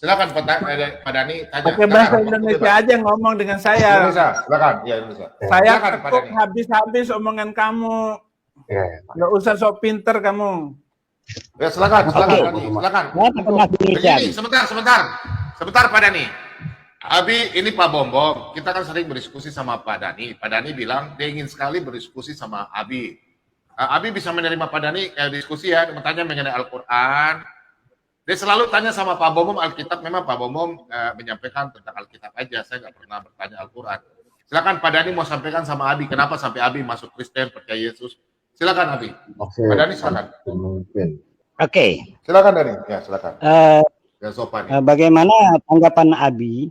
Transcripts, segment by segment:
Silakan Pak Dhani tanya. Pakai bahasa Indonesia aja ngomong dengan saya. Indonesia, silakan. Ya, Indonesia. Saya silakan, tekuk habis-habis omongan kamu. Nggak usah sok pinter kamu. Ya, silakan, silakan. Sebentar Pak Dhani. Abi, ini Pak Bombom. Kita kan sering berdiskusi sama Pak Dhani. Pak Dhani bilang dia ingin sekali berdiskusi sama Abi. Abi bisa menerima Pak Dhani diskusi ya, bertanya mengenai Al-Quran. Dia selalu tanya sama Pak Bombom Alkitab. Memang Pak Bombom menyampaikan tentang Alkitab aja. Saya nggak pernah bertanya Al-Quran. Silakan Pak Dhani mau sampaikan sama Abi. Kenapa sampai Abi masuk Kristen, percaya Yesus? Silakan Abi. Pak Dhani silakan. Oke. Silakan Dhani. Ya silakan. Ya, sopan, ya. Bagaimana tanggapan Abi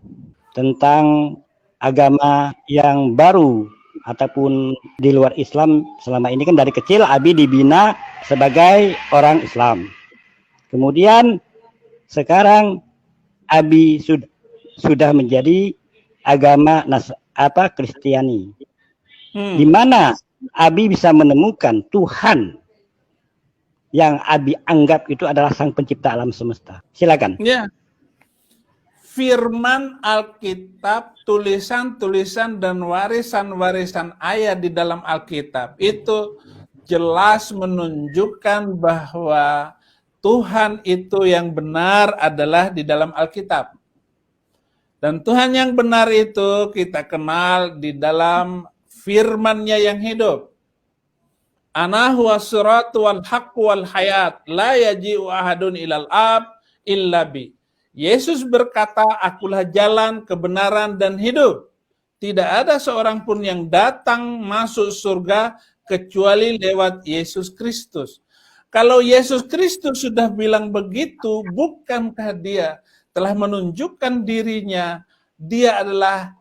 tentang agama yang baru ataupun di luar Islam? Selama ini kan dari kecil Abi dibina sebagai orang Islam. Kemudian sekarang Abi sudah menjadi agama Kristiani. Di mana Abi bisa menemukan Tuhan yang Abi anggap itu adalah sang pencipta alam semesta. Silakan. Ya. Firman Alkitab, tulisan-tulisan dan warisan-warisan ayat di dalam Alkitab itu jelas menunjukkan bahwa Tuhan itu yang benar adalah di dalam Alkitab. Dan Tuhan yang benar itu kita kenal di dalam firman-Nya yang hidup. Ana huwa siratu wal haqqu wal hayat, la yaji'u ahadun ilal ab illa bi. Yesus berkata, akulah jalan, kebenaran, dan hidup. Tidak ada seorang pun yang datang masuk surga kecuali lewat Yesus Kristus. Kalau Yesus Kristus sudah bilang begitu, bukankah dia telah menunjukkan dirinya, dia adalah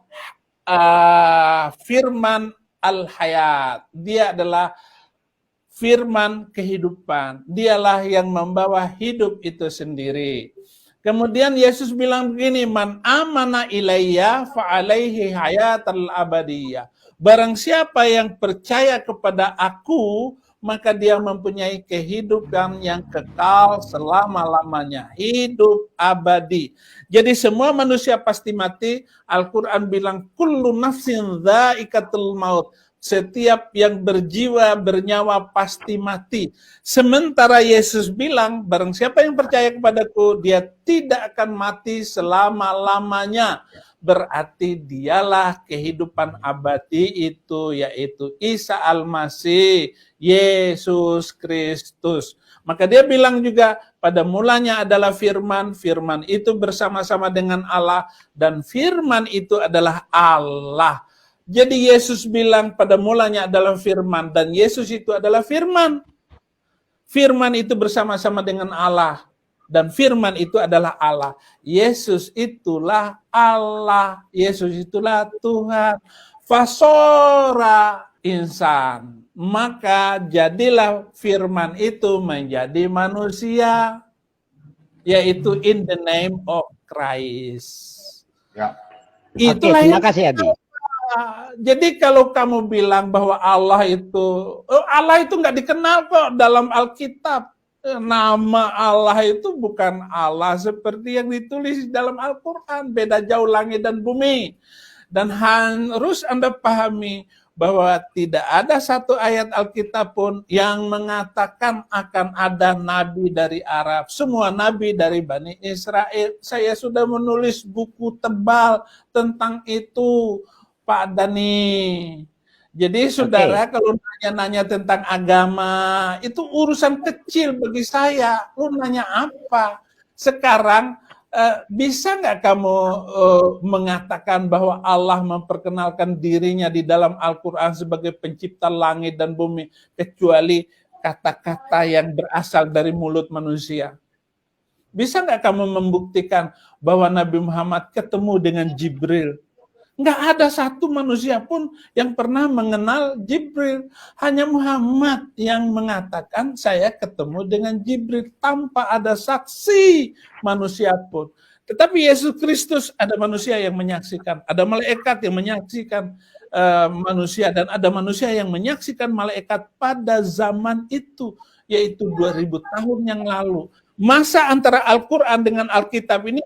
firman al-hayat. Dia adalah firman kehidupan. Dialah yang membawa hidup itu sendiri. Kemudian Yesus bilang begini, man amana ilayya fa'alaihi hayatal abadiyah. Barang siapa yang percaya kepada aku, maka dia mempunyai kehidupan yang kekal selama-lamanya. Hidup abadi. Jadi semua manusia pasti mati. Al-Quran bilang, kullu nafsin dha'iqatul maut. Setiap yang berjiwa, bernyawa pasti mati. Sementara Yesus bilang, barang siapa yang percaya kepadaku, dia tidak akan mati selama-lamanya. Berarti dialah kehidupan abadi itu, yaitu Isa Al-Masih, Yesus Kristus. Maka dia bilang juga, pada mulanya adalah firman, firman itu bersama-sama dengan Allah, dan firman itu adalah Allah. Jadi Yesus bilang pada mulanya adalah firman, dan Yesus itu adalah firman. Firman itu bersama-sama dengan Allah, dan firman itu adalah Allah. Yesus itulah Allah, Yesus itulah Tuhan. Fasora insan, maka jadilah firman itu menjadi manusia, yaitu in the name of Christ. Ya. Itulah terima kasih Abi. Jadi kalau kamu bilang bahwa Allah itu nggak dikenal kok dalam Alkitab. Nama Allah itu bukan Allah seperti yang ditulis dalam Al-Quran. Beda jauh langit dan bumi. Dan harus Anda pahami bahwa tidak ada satu ayat Alkitab pun yang mengatakan akan ada nabi dari Arab. Semua nabi dari Bani Israel. Saya sudah menulis buku tebal tentang itu, Pak Dhani. Jadi saudara, kalau nanya-nanya tentang agama, itu urusan kecil bagi saya. Lu nanya apa? Sekarang bisa nggak kamu mengatakan bahwa Allah memperkenalkan dirinya di dalam Al-Quran sebagai pencipta langit dan bumi, kecuali kata-kata yang berasal dari mulut manusia? Bisa nggak kamu membuktikan bahwa Nabi Muhammad ketemu dengan Jibril? Nggak ada satu manusia pun yang pernah mengenal Jibril. Hanya Muhammad yang mengatakan saya ketemu dengan Jibril tanpa ada saksi manusia pun. Tetapi Yesus Kristus ada manusia yang menyaksikan. Ada malaikat yang menyaksikan manusia. Dan ada manusia yang menyaksikan malaikat pada zaman itu. Yaitu 2000 tahun yang lalu. Masa antara Al-Quran dengan Alkitab ini